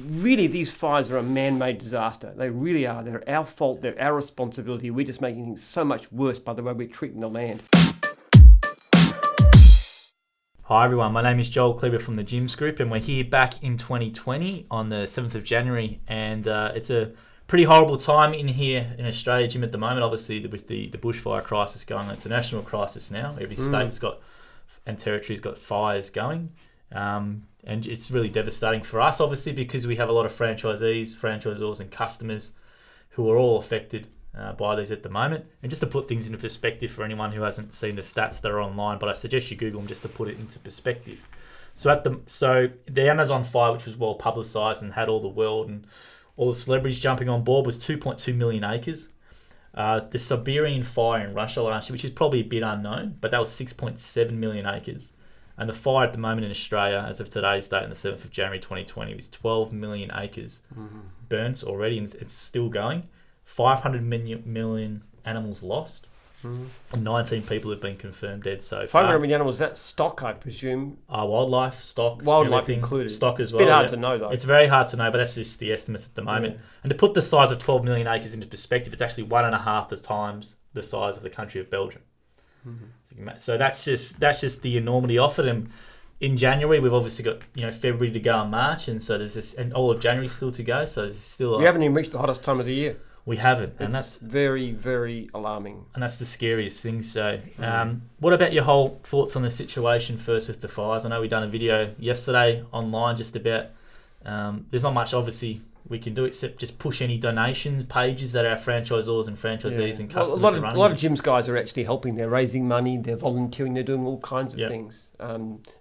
Really, these fires are a man-made disaster. They really are. They're our fault. They're our responsibility. We're just making things so much worse by the way we're treating the land. Hi everyone, my name is Joel Kleber from the Gyms Group, and we're here back in 2020 on the 7th of January, and it's a pretty horrible time in here in Australia, Jim, at the moment. Obviously, with the bushfire crisis going on, it's a national crisis now. Every state's got and territory's got fires going, and it's really devastating for us, obviously, because we have a lot of franchisees, franchisors, and customers who are all affected by these at the moment. And just to put things into perspective for anyone who hasn't seen the stats that are online, but I suggest you Google them just to put it into perspective. So the Amazon fire, which was well publicised and had all the world and all the celebrities jumping on board, was 2.2 million acres. The Siberian fire in Russia last year, which is probably a bit unknown, but that was 6.7 million acres. And the fire at the moment in Australia, as of today's date, on the 7th of January 2020, is 12 million acres burnt already, and it's still going. 500 million animals lost. And 19 people have been confirmed dead so far. 500 million animals, that's stock, I presume. Wildlife, stock. Wildlife included. Stock as well. Bit hard to know, though. It's very hard to know, but that's just the estimates at the moment. Yeah. And to put the size of 12 million acres into perspective, it's actually 1.5 times the size of the country of Belgium. So that's just the enormity of it. And in January, we've obviously got February to go in March, and so there's this, and all of January still to go. So there's still. We haven't even reached the hottest time of the year. We haven't, and that's very, very alarming. And that's the scariest thing. So, what about your whole thoughts on the situation first with the fires? I know we done a video yesterday online just about. There's not much obviously we can do except just push any donations pages that our franchisors and franchisees and customers are running. A lot of gyms guys are actually helping. They're raising money. They're volunteering. They're doing all kinds of things.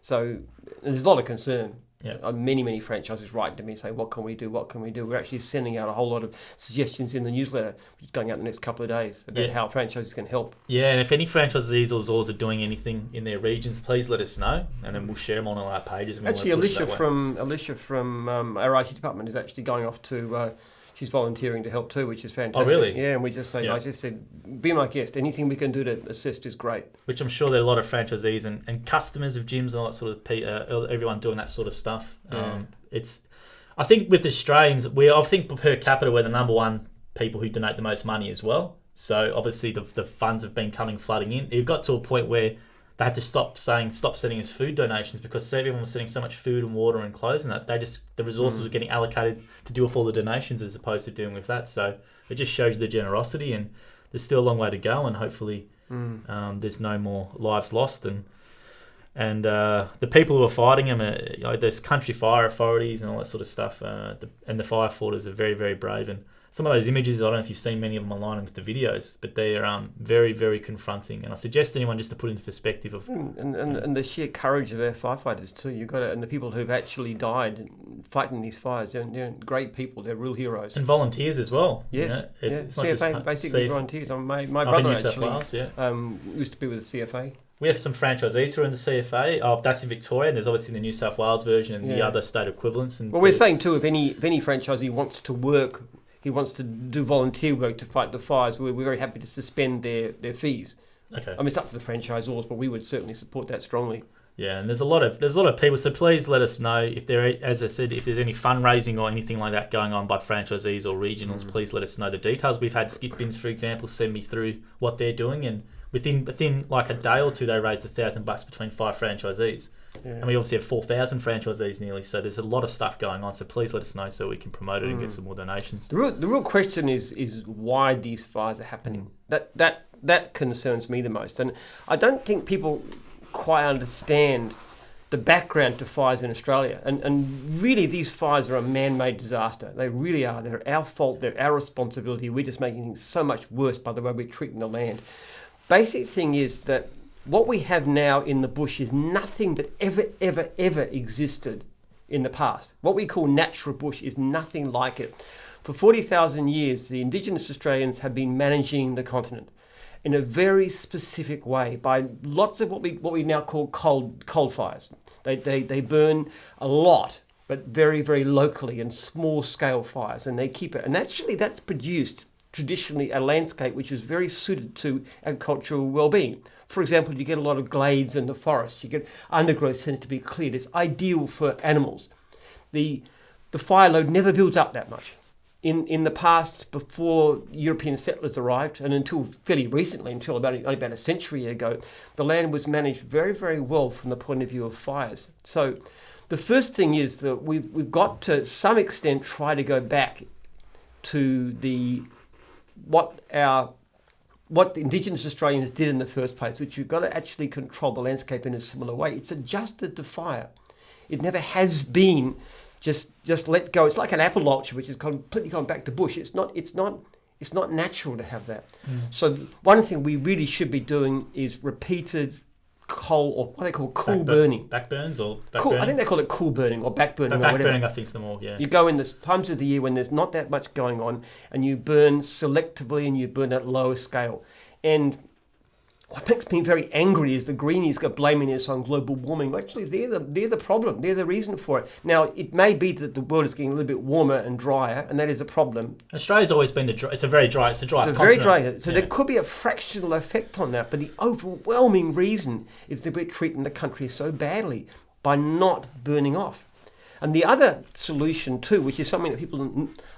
So there's a lot of concern. Yeah. Many franchises write to me and say, what can we do? What can we do? We're actually sending out a whole lot of suggestions in the newsletter, which is going out in the next couple of days, about how franchises can help. Yeah, and if any franchisees or ZORs are doing anything in their regions, please let us know, and then we'll share them on all our pages. And actually, Alicia from our IT department is actually going off to... she's volunteering to help too, which is fantastic. Oh, really? Yeah, and we just say, I just said, be my guest. Anything we can do to assist is great. Which I'm sure there are a lot of franchisees and customers of gyms and all that sort of everyone doing that sort of stuff. Yeah. I think with Australians, I think per capita we're the number one people who donate the most money as well. So obviously the funds have been coming flooding in. It got to a point where they had to stop sending us food donations because everyone was sending so much food and water and clothes, and that the resources were getting allocated to deal with all the donations as opposed to dealing with that. So it just shows you the generosity, and there's still a long way to go, and hopefully there's no more lives lost. And the people who are fighting them, there's country fire authorities and all that sort of stuff, and the firefighters are very, very brave. And some of those images, I don't know if you've seen many of them online with the videos, but they are very, very confronting. And I suggest anyone just to put into perspective of... And the sheer courage of our firefighters too. And the people who've actually died fighting these fires, they're great people. They're real heroes. And volunteers as well. Yes, it's not CFA, basically volunteers. My brother actually used to be with the CFA. We have some franchisees who are in the CFA. That's in Victoria, and there's obviously the New South Wales version and the other state equivalents. And we're saying too, if any franchisee wants to work... He wants to do volunteer work to fight the fires. We're very happy to suspend their fees. Okay. I mean, it's up to the franchisors, but we would certainly support that strongly. Yeah, and there's a lot of people. So please let us know if as I said, if there's any fundraising or anything like that going on by franchisees or regionals. Please let us know the details. We've had Skip Bins, for example, send me through what they're doing, and within like a day or two, they raised $1,000 between 5 franchisees. Yeah. And we obviously have 4,000 franchisees nearly, so there's a lot of stuff going on. So please let us know so we can promote it and get some more donations. The real question is why these fires are happening. That concerns me the most, and I don't think people quite understand the background to fires in Australia. And really, these fires are a man-made disaster. They really are. They're our fault. They're our responsibility. We're just making things so much worse by the way we're treating the land. Basic thing is that what we have now in the bush is nothing that ever existed in the past. What we call natural bush is nothing like it. For 40,000 years, the Indigenous Australians have been managing the continent in a very specific way by lots of what we now call coal fires. They burn a lot, but very, very locally in small scale fires, and they keep it. And actually that's produced traditionally a landscape which is very suited to agricultural well-being. For example, you get a lot of glades in the forest. You get undergrowth tends to be cleared. It's ideal for animals. The the fire load never builds up that much. In the past, before European settlers arrived, and until fairly recently, until only about a century ago, the land was managed very, very well from the point of view of fires. So the first thing is that we've got to some extent try to go back to what the Indigenous Australians did in the first place, which you've got to actually control the landscape in a similar way. It's adjusted to fire. It never has been just let go. It's like an apple orchard, which is completely gone back to bush. It's not natural to have that. So one thing we really should be doing is repeated coal, or what they call cool burning. Backburns or cool, I think they call it cool burning or back burning. Back burning, I think, is the more, yeah. You go in the times of the year when there's not that much going on, and you burn selectively and you burn at lower scale. And what makes me very angry is the greenies are blaming us on global warming. Actually, they're the problem. They're the reason for it. Now, it may be that the world is getting a little bit warmer and drier, and that is a problem. Australia's always been it's a very dry continent. Very dry. So there could be a fractional effect on that, but the overwhelming reason is that we're treating the country so badly by not burning off. And the other solution too, which is something that a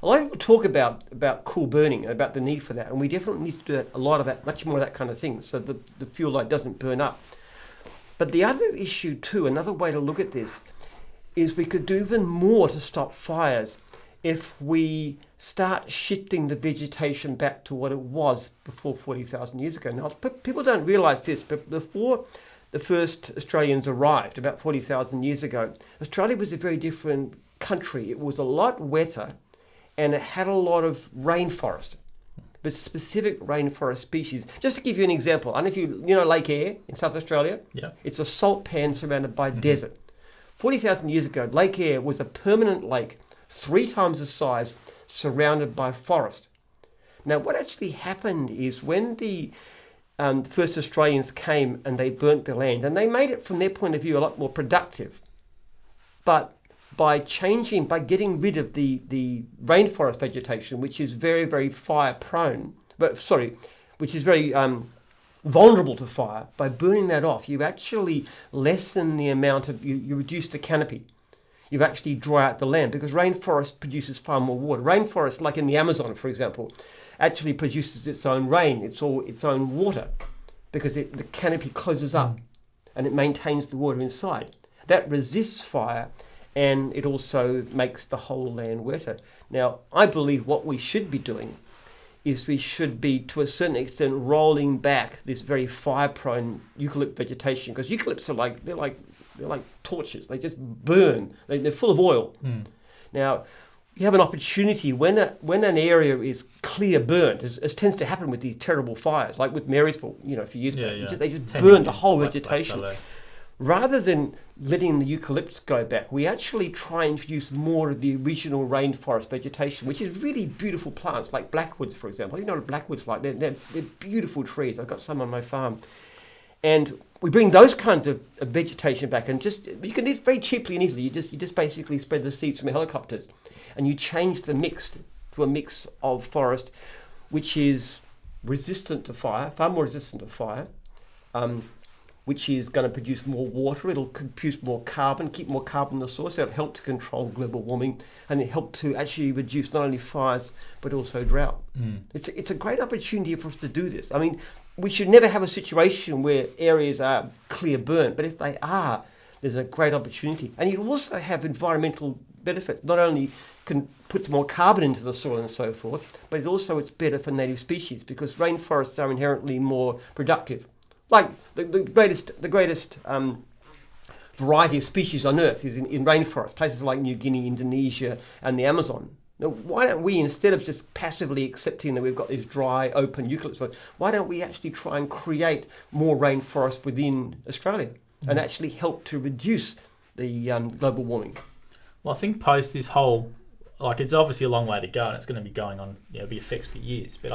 lot of people talk about cool burning, about the need for that, and we definitely need to do that, a lot of that, much more of that kind of thing, so the fuel light doesn't burn up. But the other issue too, another way to look at this, is we could do even more to stop fires if we start shifting the vegetation back to what it was before 40,000 years ago. Now, people don't realise this, but before the first Australians arrived about 40,000 years ago, Australia was a very different country. It was a lot wetter and it had a lot of rainforest, but specific rainforest species. Just to give you an example, I don't know if you know Lake Eyre in South Australia? Yeah. It's a salt pan surrounded by desert. 40,000 years ago, Lake Eyre was a permanent lake, 3 times the size, surrounded by forest. Now, what actually happened is when the first Australians came and they burnt their land, and they made it from their point of view a lot more productive. But by getting rid of the rainforest vegetation, which is very, very fire prone, which is very vulnerable to fire, by burning that off, you actually lessen the amount of, you reduce the canopy. You actually dry out the land, because rainforest produces far more water. Rainforest, like in the Amazon, for example, actually produces its own rain, its own water, because the canopy closes up and it maintains the water inside. That resists fire, and it also makes the whole land wetter. Now, I believe what we should be doing is we should be, to a certain extent, rolling back this very fire-prone eucalypt vegetation, because eucalypts are they're like torches. They just burn. They're full of oil. Now, you have an opportunity when an area is clear burnt, as tends to happen with these terrible fires, like with Marysville, a few years ago. They just burned the whole vegetation. Rather than letting the eucalypts go back, we actually try and introduce more of the original rainforest vegetation, which is really beautiful plants, like blackwoods, for example. You know what blackwood's like? They're beautiful trees. I've got some on my farm. And we bring those kinds of vegetation back, and you can do it very cheaply and easily. You just basically spread the seeds from helicopters, and you change the mix to a mix of forest which is resistant to fire, far more resistant to fire, which is going to produce more water. It'll produce more carbon, keep more carbon in the soil, so it'll help to control global warming, and it help to actually reduce not only fires but also drought. It's a great opportunity for us to do this. I mean, we should never have a situation where areas are clear burnt, but if they are, there's a great opportunity. And you also have environmental benefits. Not only can put more carbon into the soil and so forth, but it's better for native species, because rainforests are inherently more productive. Like the greatest variety of species on Earth is in rainforests, places like New Guinea, Indonesia, and the Amazon. Now, why don't we, instead of just passively accepting that we've got these dry, open eucalypts, why don't we actually try and create more rainforest within Australia and actually help to reduce the global warming? Well, I think post this whole, it's obviously a long way to go, and it's going to be going on, be effects for years. But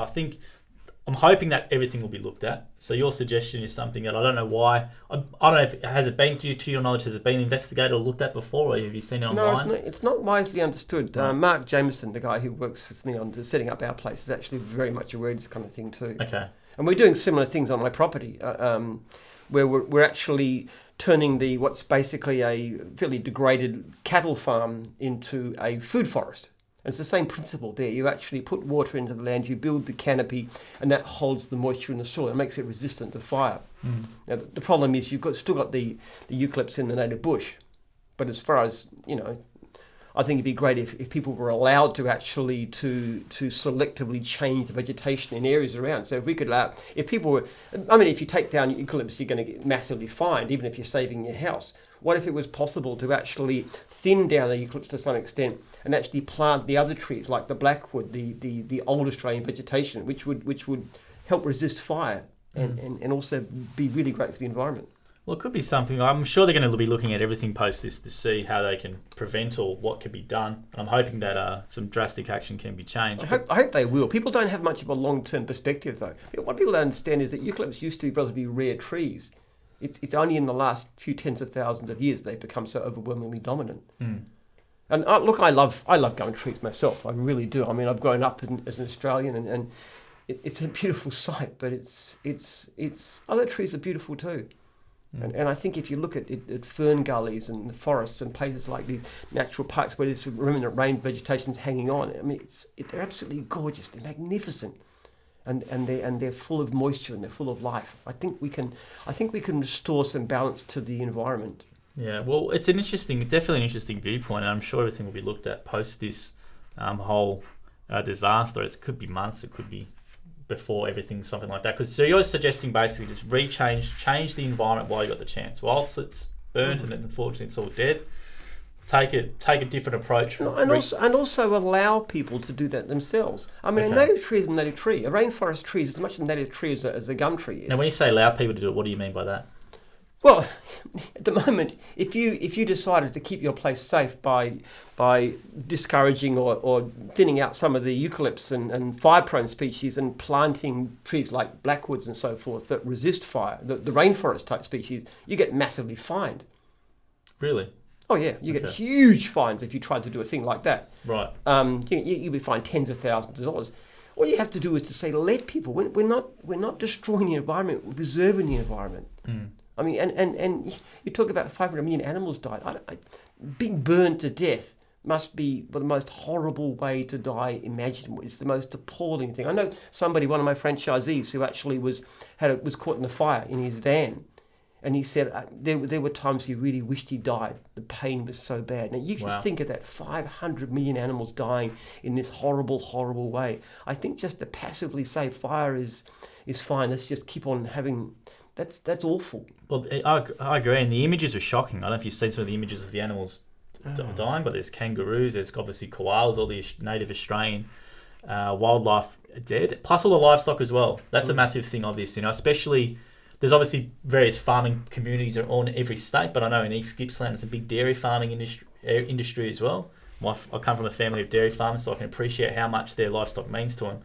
I'm hoping that everything will be looked at. So your suggestion is something that I don't know why. I don't know if has it been to your knowledge, has it been investigated or looked at before, or have you seen it online? No, it's not widely understood. Mark Jameson, the guy who works with me on setting up our place, is actually very much aware of this kind of thing too. Okay. And we're doing similar things on my property, where we're actually turning what's basically a fairly degraded cattle farm into a food forest. And it's the same principle there. You actually put water into the land, you build the canopy, and that holds the moisture in the soil. It makes it resistant to fire. Now, the problem is you've still got the eucalypts in the native bush. But as far as, I think it'd be great if people were allowed to actually to selectively change the vegetation in areas around. So if we could allow, if people were, if you take down eucalypts, you're going to get massively fined, even if you're saving your house. What if it was possible to actually thin down the eucalypts to some extent and actually plant the other trees like the blackwood, the old Australian vegetation, which would help resist fire and also be really great for the environment? Well, it could be something. I'm sure they're going to be looking at everything post this to see how they can prevent or what can be done. And I'm hoping that some drastic action can be changed. I hope they will. People don't have much of a long-term perspective, though. What people don't understand is that eucalypts used to be relatively rare trees. It's only in the last few tens of thousands of years they've become so overwhelmingly dominant. And look, I love gum trees myself. I really do. I've grown up as an Australian, and it's a beautiful sight. But it's other trees are beautiful too. And I think if you look at fern gullies and the forests and places like these natural parks where there's remnant rain vegetation's hanging on, they're absolutely gorgeous. They're magnificent, and they're full of moisture and they're full of life. I think we can restore some balance to the environment. Yeah, well, it's definitely an interesting viewpoint, and I'm sure everything will be looked at post this whole disaster. It could be months, it could be before everything, something like that. So you're suggesting basically just change the environment while you got the chance. Whilst it's burnt and unfortunately it's all dead, take a different approach. And also allow people to do that themselves. A native tree is a native tree. A rainforest tree is as much a native tree as a gum tree is. Now, when you say allow people to do it, what do you mean by that? Well, at the moment, if you decided to keep your place safe by discouraging or thinning out some of the eucalypts and fire-prone species and planting trees like blackwoods and so forth that resist fire, the rainforest type species, you get massively fined. Really? Oh yeah, you get huge fines if you tried to do a thing like that. Right. You'll be fined tens of thousands of dollars. All you have to do is to say, let people. We're not destroying the environment. We're preserving the environment. And you talk about 500 million animals died. Being burned to death must be the most horrible way to die imaginable. It's the most appalling thing. I know one of my franchisees, who actually was caught in a fire in his van, and he said there were times he really wished he died. The pain was so bad. Now you just think of that, 500 million animals dying in this horrible, horrible way. I think just to passively say fire is fine. Let's just keep on having. That's awful. Well, I agree, and the images were shocking. I don't know if you've seen some of the images of the animals dying, but there's kangaroos, there's obviously koalas, all the native Australian wildlife dead, plus all the livestock as well. That's a massive thing of this, especially there's obviously various farming communities in every state, but I know in East Gippsland it's a big dairy farming industry as well. I come from a family of dairy farmers, so I can appreciate how much their livestock means to them.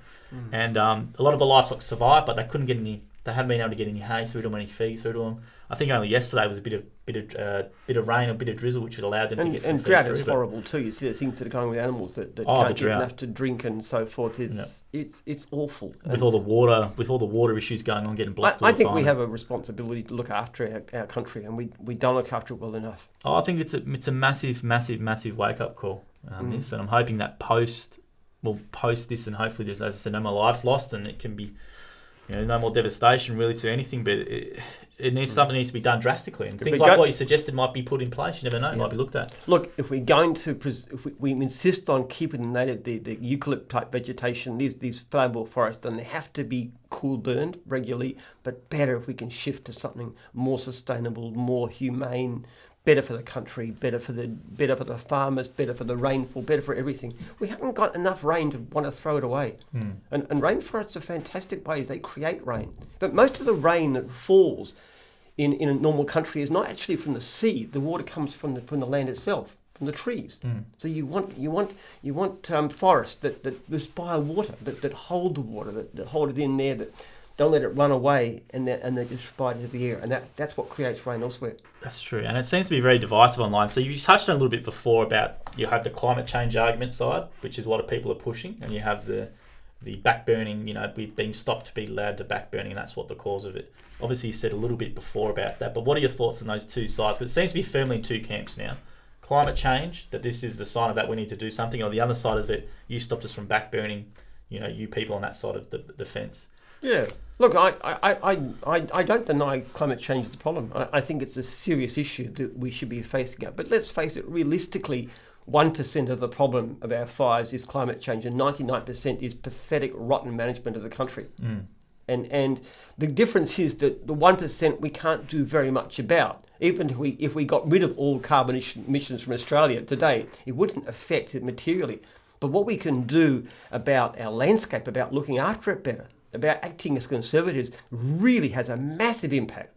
And a lot of the livestock survived, but they couldn't get any. They haven't been able to get any hay through to them, any feed through to them. I think only yesterday was a bit of rain, a bit of drizzle, which would allow them to get some feed through. And drought is horrible too. You see the things that are going with animals that can't get enough to drink and so forth. It's awful. With all the water issues going on, getting blocked. I think we have a responsibility to look after our country, and we don't look after it well enough. I think it's a massive, massive, massive wake up call. This, and I'm hoping that post this, and hopefully there's, as I said, no more lives lost, and it can be. No more devastation really to anything, but something needs to be done drastically. And things like what you suggested might be put in place. You never know; it might be looked at. Look, if we're going to, if we insist on keeping the eucalypt type vegetation, these flammable forests, then they have to be cool burned regularly. But better if we can shift to something more sustainable, more humane. Better for the country, better for the farmers, better for the rainfall, better for everything. We haven't got enough rain to want to throw it away. And rainforests are fantastic ways. They create rain. But most of the rain that falls in a normal country is not actually from the sea. The water comes from the land itself, from the trees. So you want forests that respire water, that hold the water, that hold it in there, that don't let it run away, and they just spite into the air, and that's what creates rain elsewhere. That's true, and it seems to be very divisive online. So you touched on a little bit before about you have the climate change argument side, which is a lot of people are pushing, and you have the the backburning, we've been stopped to be allowed to backburning, and that's what the cause of it. Obviously, you said a little bit before about that, but what are your thoughts on those two sides? Because it seems to be firmly in two camps now. Climate change, that this is the sign of that we need to do something, or the other side of it, you stopped us from backburning, you people on that side of the fence. Yeah. Look, I don't deny climate change is the problem. I think it's a serious issue that we should be facing it. But let's face it, realistically, 1% of the problem of our fires is climate change, and 99% is pathetic, rotten management of the country. And the difference is that the 1% we can't do very much about. Even if we got rid of all carbon emissions from Australia today, it wouldn't affect it materially. But what we can do about our landscape, about looking after it better, about acting as conservatives, really has a massive impact.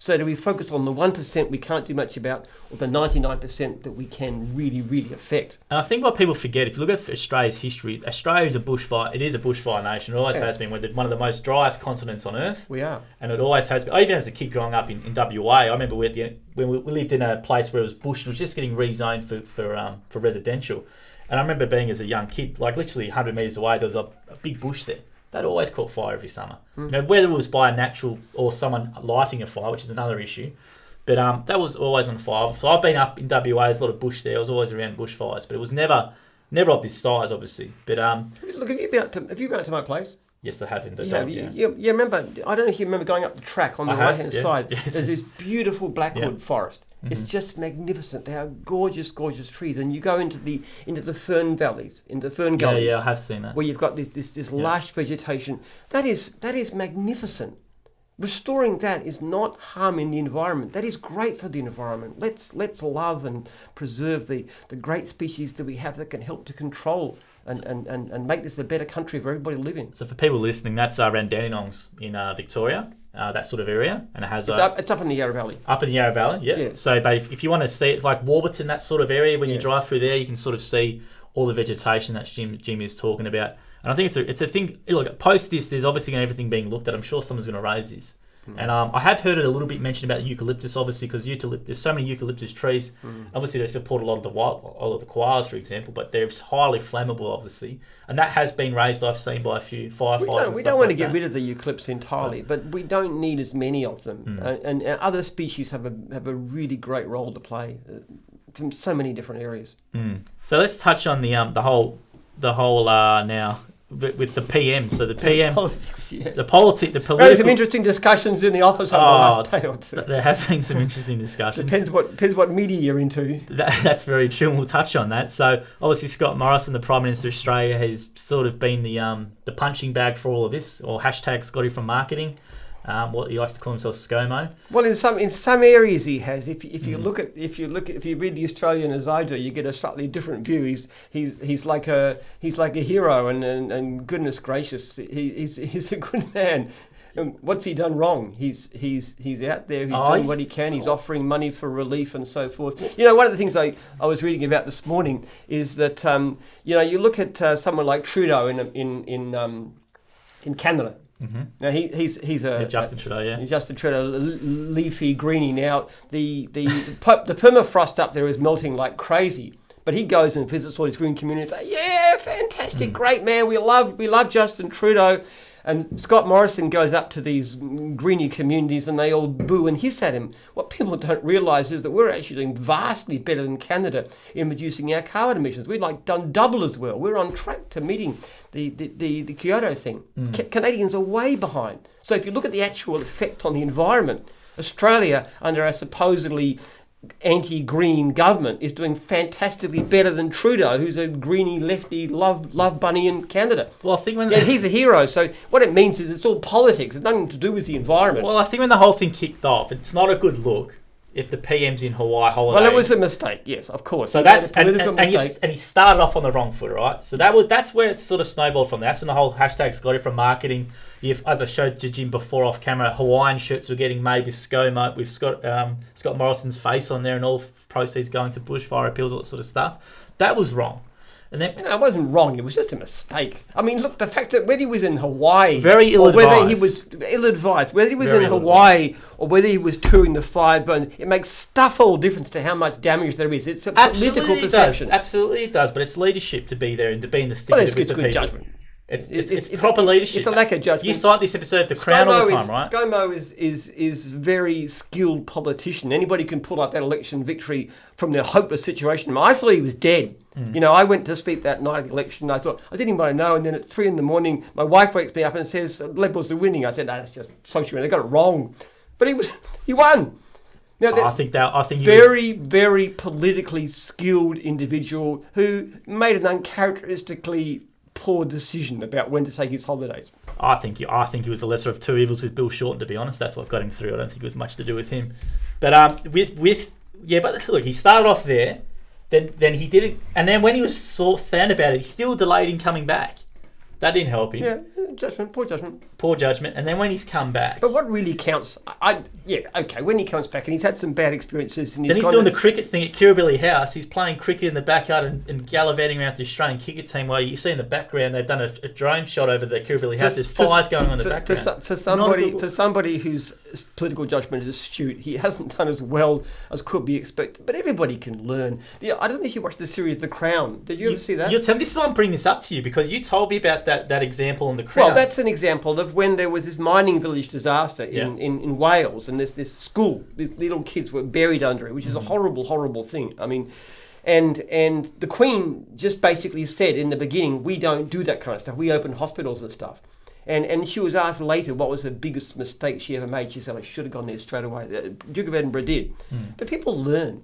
So do we focus on the 1% we can't do much about, or the 99% that we can really, really affect? And I think what people forget, if you look at Australia's history, Australia is a bushfire. It is a bushfire nation. It always has been. We're one of the most driest continents on Earth. We are. And it always has been. Even as a kid growing up in WA, I remember when we lived in a place where it was bush, and it was just getting rezoned for residential. And I remember being as a young kid, like literally 100 metres away, there was a big bush there. That always caught fire every summer. Whether it was by a natural or someone lighting a fire, which is another issue, but that was always on fire. So I've been up in WA, there's a lot of bush there. I was always around bushfires, but it was never of this size, obviously. But look, have you been out to my place? Yes, I have indeed. You remember? I don't know if you remember going up the track on the right-hand side. Yes. There's this beautiful blackwood forest. It's just magnificent. They are gorgeous, gorgeous trees, and you go into the fern valleys, into the fern gullies. Yeah, I have seen that. Where you've got this lush vegetation. That is magnificent. Restoring that is not harming the environment. That is great for the environment. Let's love and preserve the great species that we have that can help to control and make this a better country for everybody to live in. So for people listening, that's around Dandenongs in Victoria, that sort of area, and it has it's up in the Yarra Valley. Up in the Yarra Valley, yeah. So, but if you want to see, it's like Warburton, that sort of area. When you drive through there, you can sort of see all the vegetation that Jim is talking about. And I think it's a thing. Look, post this, there's obviously everything being looked at. I'm sure someone's going to raise this. And I have heard it a little bit mentioned about eucalyptus, obviously, because there's so many eucalyptus trees. Obviously, they support a lot of the koalas, for example, but they're highly flammable, obviously. And that has been raised, I've seen, by a few firefighters. We don't want to get rid of the eucalyptus entirely, but we don't need as many of them. And other species have a really great role to play from so many different areas. So let's touch on the whole now. With the PM, so the PM, politics, yes. the political. There were some interesting discussions in the office over the last day or two. There have been some interesting discussions. Depends what media you're into. That's very true, and we'll touch on that. So obviously, Scott Morrison, the Prime Minister of Australia, has sort of been the punching bag for all of this, or hashtag Scotty from marketing. What he likes to call himself ScoMo. Well, in some areas he has. If you read the Australian as I do, you get a slightly different view. He's like a hero, and goodness gracious, he's a good man. And what's he done wrong? He's out there. He's doing what he can. He's offering money for relief and so forth. One of the things I was reading about this morning is that you look at someone like Trudeau in Canada. Now he's Justin Trudeau, yeah. Justin Trudeau, leafy, greeny. Now the permafrost up there is melting like crazy, but he goes and visits all these green communities. Yeah, fantastic, great man. We love Justin Trudeau. And Scott Morrison goes up to these greeny communities and they all boo and hiss at him. What people don't realise is that we're actually doing vastly better than Canada in reducing our carbon emissions. We've done double as well. We're on track to meeting the Kyoto thing. Canadians are way behind. So if you look at the actual effect on the environment, Australia, under a supposedly anti-green government, is doing fantastically better than Trudeau, who's a greeny lefty love bunny in Canada. Well, I think he's a hero. So what it means is it's all politics. It's nothing to do with the environment. Well, I think when the whole thing kicked off, it's not a good look if the PM's in Hawaii holiday. Well, it was a mistake. Yes, of course. So that's a political mistake. And he started off on the wrong foot, right? So that's where it's sort of snowballed from. That's when the whole hashtag Scotty from marketing. As I showed to Jim before off camera, Hawaiian shirts were getting made with ScoMo, with Scott Morrison's face on there, and all proceeds going to bushfire appeals, all that sort of stuff. That was wrong. And then, no, it wasn't wrong. It was just a mistake. I mean, look, the fact that whether he was in Hawaii, very ill-advised, or whether he was ill-advised, whether he was in Hawaii or whether he was touring the fire burns, it makes stuff all difference to how much damage there is. It's a political perception. Absolutely, it does. But it's leadership to be there and to be in the thick of it. It's good judgment. It's proper leadership. It's a lack of judgment. You cite this episode of The Crown all the time, right? ScoMo is very skilled politician. Anybody can pull up that election victory from their hopeless situation. I thought he was dead. You know, I went to sleep that night of the election. I thought, I didn't even know. And then at 3 a.m, my wife wakes me up and says, Liberals are winning. I said, no, that's just social media. They got it wrong. But he won. Now, I think very politically skilled individual who made an uncharacteristically poor decision about when to take his holidays. I think he was the lesser of two evils with Bill Shorten, to be honest. That's what got him through. I don't think it was much to do with him. But but look, he started off there, then he did it, and then when he was sort of found about it, he still delayed in coming back. That didn't help him. Yeah, poor judgment. And then when he's come back, but what really counts? When he comes back and he's had some bad experiences, and then he's doing the cricket thing at Kirribilli House. He's playing cricket in the backyard and gallivanting around the Australian cricket team. Where you see in the background, they've done a drone shot over the Kirribilli House. There's fires going on in the background. For somebody whose political judgment is astute, he hasn't done as well as could be expected. But everybody can learn. Yeah, I don't know if you watched the series The Crown. Did you ever see that? You'll tell me this. Why I'm bringing this up to you because you told me about that example on The Crown. Well, that's an example of when there was this mining village disaster in Wales, and there's this school, these little kids were buried under it, which is a horrible, horrible thing. I mean, and the Queen just basically said in the beginning, we don't do that kind of stuff. We open hospitals and stuff. And she was asked later what was the biggest mistake she ever made. She said, I should have gone there straight away. The Duke of Edinburgh did. But people learn.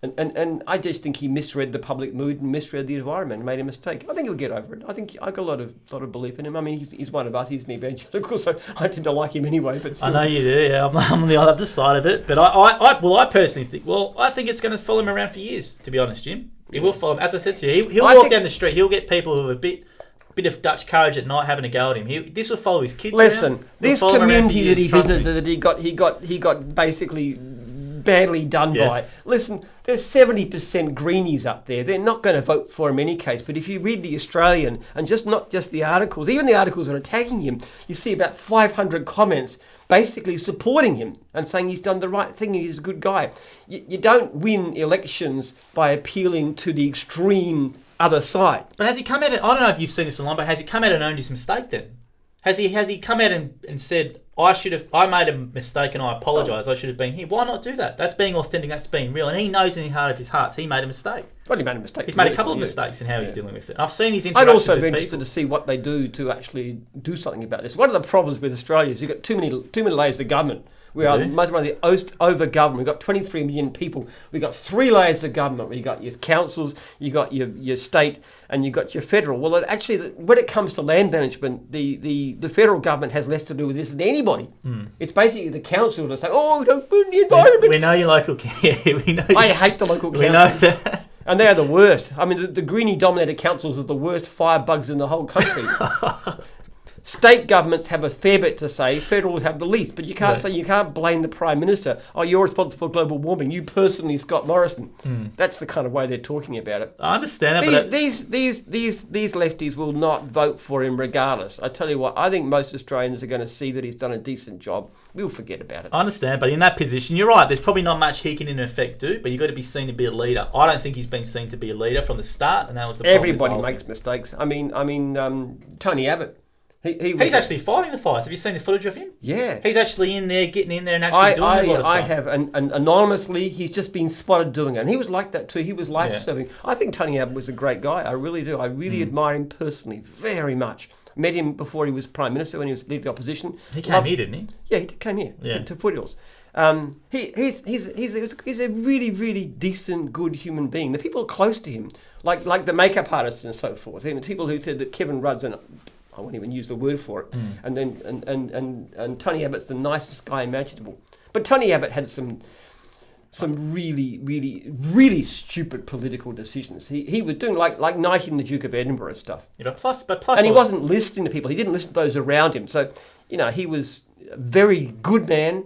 And I just think he misread the public mood and misread the environment and made a mistake. I think he'll get over it. I think I got a lot of belief in him. I mean, he's one of us. He's an evangelical, so I tend to like him anyway. But still. I know you do. Yeah, I'm on the other side of it. But I personally think. Well, I think it's going to follow him around for years. To be honest, Jim, it will follow him. As I said to you, he'll walk down the street. He'll get people who have a bit of Dutch courage at night having a go at him. This will follow his kids. Listen, this community that he visited, that he got basically badly done by. Listen, there's 70% greenies up there. They're not going to vote for him in any case. But if you read the Australian and not just the articles, even the articles that are attacking him, you see about 500 comments basically supporting him and saying he's done the right thing and he's a good guy. You don't win elections by appealing to the extreme other side. But has he come out and, I don't know if you've seen this online, but has he come out and owned his mistake then? Has he come out and said, I made a mistake and I apologise, I should have been here? Why not do that? That's being authentic, that's being real. And he knows in the heart of his hearts he made a mistake. Well, he made a mistake. He's made a couple of mistakes in how he's dealing with it. I've seen his interactions I'd also with be interested people. to see what they do to actually do something about this. One of the problems with Australia is you've got too many layers of government. We are much more the over-government. We've got 23 million people. We've got 3 layers of government. We've got your councils, you've got your state, and you've got your federal. Well, actually, when it comes to land management, the federal government has less to do with this than anybody. It's basically the council that say, oh, don't burn the environment. We know your local... we know I hate the local council. We know that. And they're the worst. I mean, the greenie-dominated councils are the worst firebugs in the whole country. State governments have a fair bit to say. Federal have the least, but you can't blame the Prime Minister. Oh, you're responsible for global warming. You personally, Scott Morrison. That's the kind of way they're talking about it. I understand that, these lefties will not vote for him regardless. I tell you what, I think most Australians are going to see that he's done a decent job. We'll forget about it. I understand, but in that position, you're right. There's probably not much he can in effect do, but you've got to be seen to be a leader. I don't think he's been seen to be a leader from the start, and that was the problem. Everybody makes mistakes. I mean, Tony Abbott. He's actually fighting the fires. Have you seen the footage of him? Yeah. He's actually getting in there and actually doing a lot of stuff. I have, and anonymously, he's just been spotted doing it. And he was like that too. He was life-serving. I think Tony Abbott was a great guy. I really do. I really admire him personally very much. Met him before he was Prime Minister when he was leading the opposition. He came here, didn't he? Yeah, he came here to Foothills. He's a really, really decent, good human being. The people close to him, like the makeup artists and so forth, and the people who said that Kevin Rudd's I won't even use the word for it. And Tony Abbott's the nicest guy imaginable. But Tony Abbott had some really, really, really stupid political decisions. He was doing like knighting the Duke of Edinburgh and stuff. Yeah, but plus, and he wasn't listening to people. He didn't listen to those around him. So he was a very good man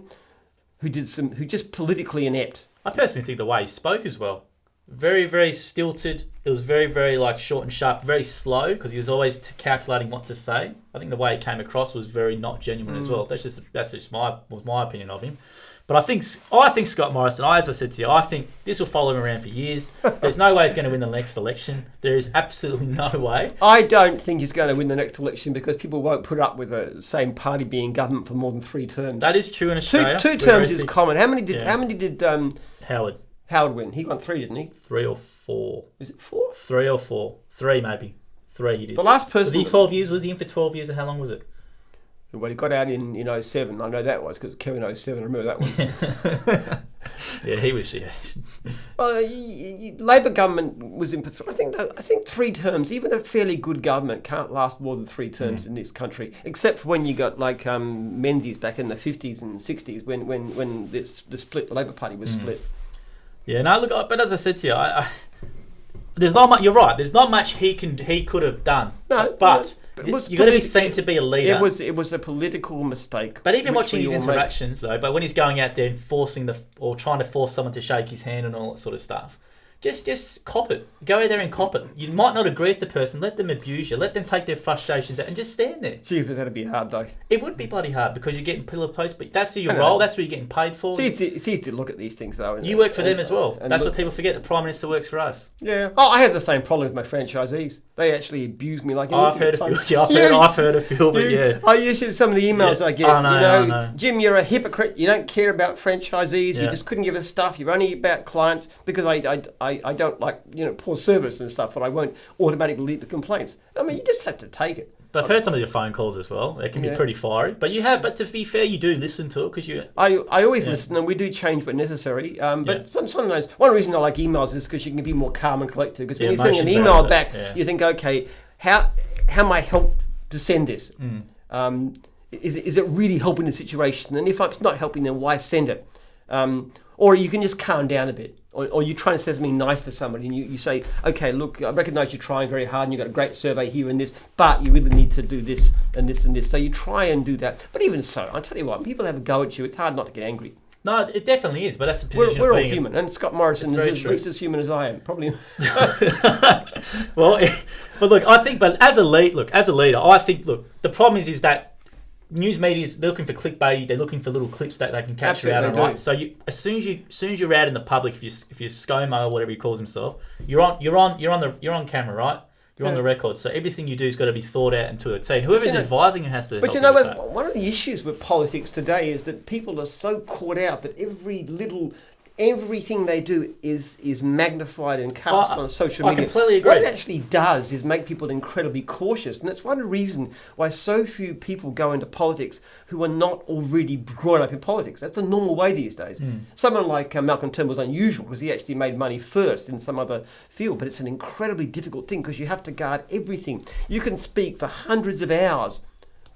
who just politically inept. I personally think the way he spoke as well. Very, very stilted. It was very, very short and sharp, very slow because he was always calculating what to say. I think the way he came across was very not genuine as well. That's just my opinion of him. But I think Scott Morrison, as I said to you, I think this will follow him around for years. There's no way he's going to win the next election. There is absolutely no way. I don't think he's going to win the next election because people won't put up with the same party being in government for more than 3 terms. That is true in Australia. Two terms is common. How many did Howard win? He won 3, didn't he? 3 or 4. Is it 4? 3 or 4. 3 maybe. 3 he did. The last person... Was he 12 years? Was he in for 12 years, or how long was it? Well, he got out in 07. I know that was because Kevin 07. I remember that one. Yeah, he was. Yeah. Well, Labor government was in for I think 3 terms. Even a fairly good government can't last more than 3 terms in this country, except for when you got like Menzies back in the 50s and 60s when the Labor Party was split. Yeah, no, look, but as I said to you, there's not much. You're right. There's not much he could have done. No, but you've got to be seen to be a leader. It was a political mistake. But even watching his interactions, though, but when he's going out there and trying to force someone to shake his hand and all that sort of stuff, just cop it. Go out there and cop it. You might not agree with the person. Let them abuse you. Let them take their frustrations out and just stand there. Gee, but that'd be hard, though. It would be bloody hard because you're getting pillar post, but that's your role. That's what you're getting paid for. It's easy to look at these things, though. You work for them as well. That's what people forget. The Prime Minister works for us. Yeah. Oh, I had the same problem with my franchisees. They actually abuse me like anything. I've heard a few. I've heard a few, but yeah. I usually some of the emails I get. I know. Jim, you're a hypocrite. You don't care about franchisees. You just couldn't give us stuff. You're only about clients because I don't like poor service and stuff, but I won't automatically lead to complaints. I mean, you just have to take it. But I've heard some of your phone calls as well. They can be pretty fiery. But but to be fair, you do listen to it because you. I always listen, and we do change when necessary. But sometimes one reason I like emails is because you can be more calm and collected. Because when you're sending an email back, you think, okay, how am I helped to send this? Is it really helping the situation? And if it's not helping, then why send it? Or you can just calm down a bit. Or you try and say something nice to somebody and you say, okay, look, I recognise you're trying very hard and you've got a great survey here and this, but you really need to do this and this and this. So you try and do that. But even so, I'll tell you what, when people have a go at you, it's hard not to get angry. No, it definitely is, but that's the position we're all human, and Scott Morrison is at least as human as I am, probably. Well, but look, I think, but as a leader, I think, the problem is that news media is looking for clickbait. They're looking for little clips that they can capture out on, right? So as soon as you're out in the public, if you're ScoMo or whatever he calls himself, you're on camera, right? You're on the record. So everything you do has got to be thought out and to a T. Whoever's advising him has to. But one of the issues with politics today is that people are so caught out that everything they do is magnified and cast on social media. I completely agree. What it actually does is make people incredibly cautious, and that's one reason why so few people go into politics who are not already brought up in politics. That's the normal way these days. Someone like Malcolm Turnbull was unusual because he actually made money first in some other field, but it's an incredibly difficult thing because you have to guard everything. You can speak for hundreds of hours,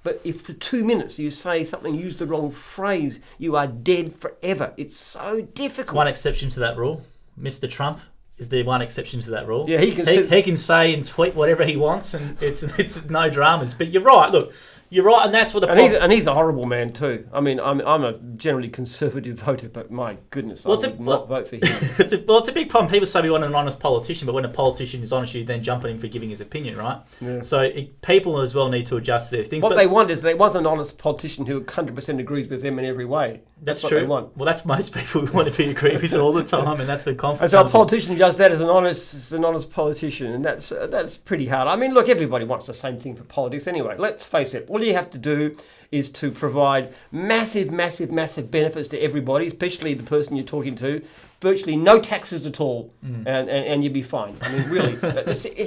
but if for 2 minutes you say something, use the wrong phrase, you are dead forever. It's so difficult. One exception to that rule. Mr. Trump is the one exception to that rule. Yeah, he can say and tweet whatever he wants, and it's no dramas. But you're right. Look, you're right, and that's what the problem. And he's a horrible man too. I mean, I'm a generally conservative voter, but my goodness, I would not vote for him. It's a big problem. People say we want an honest politician, but when a politician is honest, you then jump on him for giving his opinion, right? Yeah. So people as well need to adjust their things. What they want is an honest politician who 100% agrees with them in every way. That's what true. They want. Well, that's most people who want to be agreed with all the time, and that's where confidence. And so a politician who does that as an honest politician, and that's pretty hard. I mean, look, everybody wants the same thing for politics anyway. Let's face it. All you have to do is to provide massive benefits to everybody, especially the person you're talking to. Virtually no taxes at all, and you'd be fine. I mean, really,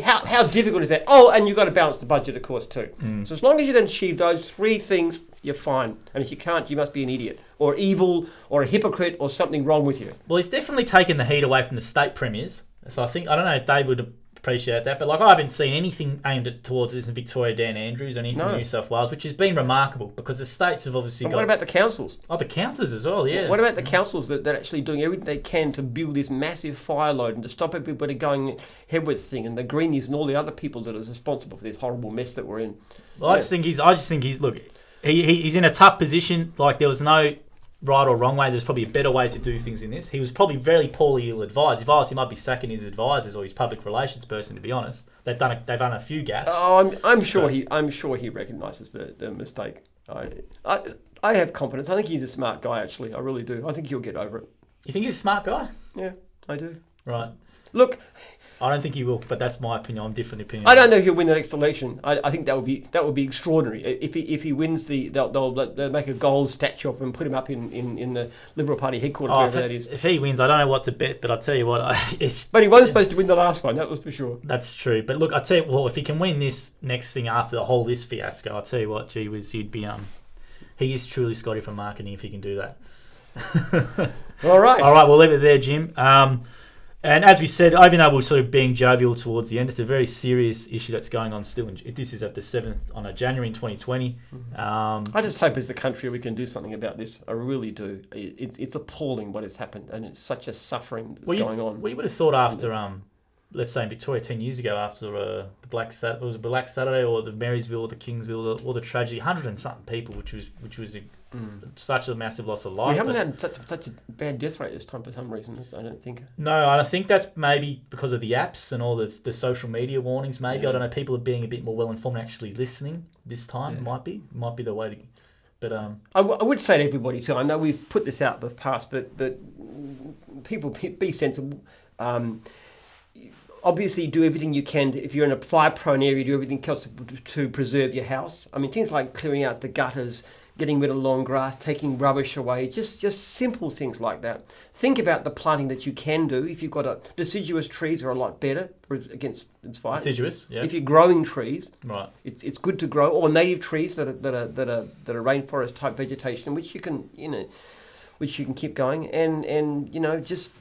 how difficult is that? Oh, and you've got to balance the budget, of course, too. So as long as you can achieve those 3 things, you're fine. And if you can't, you must be an idiot, or evil, or a hypocrite, or something wrong with you. Well, he's definitely taken the heat away from the state premiers. So I don't know if they would appreciate that, but I haven't seen anything aimed towards this in Victoria, Dan Andrews, or anything in New South Wales, which has been remarkable because the states have obviously got. What about the councils? Oh, the councils as well, yeah. What about the councils that are actually doing everything they can to build this massive fire load and to stop everybody going ahead with the thing, and the Greenies and all the other people that are responsible for this horrible mess that we're in? Well, I just think he's look, he's in a tough position. Like, there was no right or wrong way. There's probably a better way to do things in this. He was probably very poorly ill-advised. If I was him, I'd be sacking his advisors or his public relations person, to be honest. They've done a few gaffes. Oh, I'm sure he recognises the mistake. I I have confidence. I think he's a smart guy, actually. I really do. I think he'll get over it. You think he's a smart guy? Yeah, I do. Right. Look, I don't think he will, but that's my opinion. I'm different opinion. I don't know if he'll win the next election. I think that would be extraordinary. If he wins they'll make a gold statue of him and put him up in the Liberal Party headquarters, wherever that is. If he wins, I don't know what to bet, but I'll tell you what. But he wasn't supposed to win the last one, that was for sure. That's true. But look, I tell you what, if he can win this next thing after this fiasco, I'll tell you what, gee whiz, he'd be he is truly Scotty from marketing if he can do that. All right, we'll leave it there, Jim. And as we said, even though we're sort of being jovial towards the end, it's a very serious issue that's going on still. This is at the 7th on January in 2020. I just hope as a country we can do something about this. I really do. It's appalling what has happened, and it's such a suffering that's going on. We would have thought after, let's say in Victoria 10 years ago, after the Black Saturday or the Marysville or the Kingsville or the tragedy, 100 and something people, which was such a massive loss of life. We haven't had such a bad death rate this time for some reason, I don't think. No, I think that's maybe because of the apps and all the social media warnings. Maybe, I don't know, people are being a bit more well-informed and actually listening this time. Yeah. Might be the way to... But I would say to everybody too, I know we've put this out in the past, but people be sensible. Obviously, do everything you can. If you're in a fire-prone area, do everything else to preserve your house. I mean, things like clearing out the gutters, getting rid of long grass, taking rubbish away, just simple things like that. Think about the planting that you can do. If you've got deciduous trees, are a lot better against fire. Deciduous, yeah. If you're growing trees, right, it's good to grow, or native trees that are rainforest type vegetation, which you can keep going, and just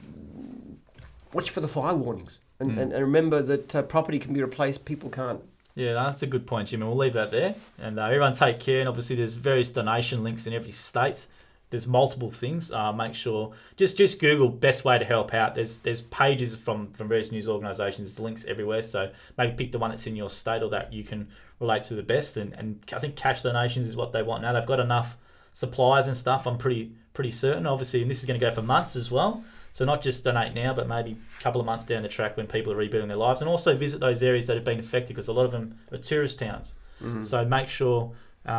watch for the fire warnings. And remember that property can be replaced, people can't. Yeah, that's a good point, Jim, and we'll leave that there. And everyone take care, and obviously there's various donation links in every state. There's multiple things. Make sure, just Google best way to help out. There's pages from various news organisations, there's links everywhere, so maybe pick the one that's in your state or that you can relate to the best. And I think cash donations is what they want now. They've got enough supplies and stuff, I'm pretty certain, obviously, and this is going to go for months as well. So not just donate now, but maybe a couple of months down the track when people are rebuilding their lives. And also visit those areas that have been affected, because a lot of them are tourist towns. Mm-hmm. So make sure,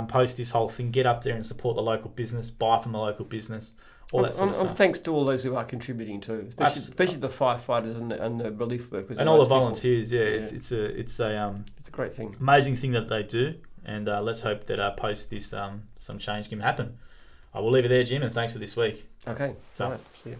post this whole thing, get up there and support the local business, buy from the local business, all that sort of stuff. And thanks to all those who are contributing too, especially the firefighters and the relief workers. And all the volunteers, It's a great thing. Amazing thing that they do. And let's hope that post this, some change can happen. I will leave it there, Jim, and thanks for this week. Okay. So, all right. See you.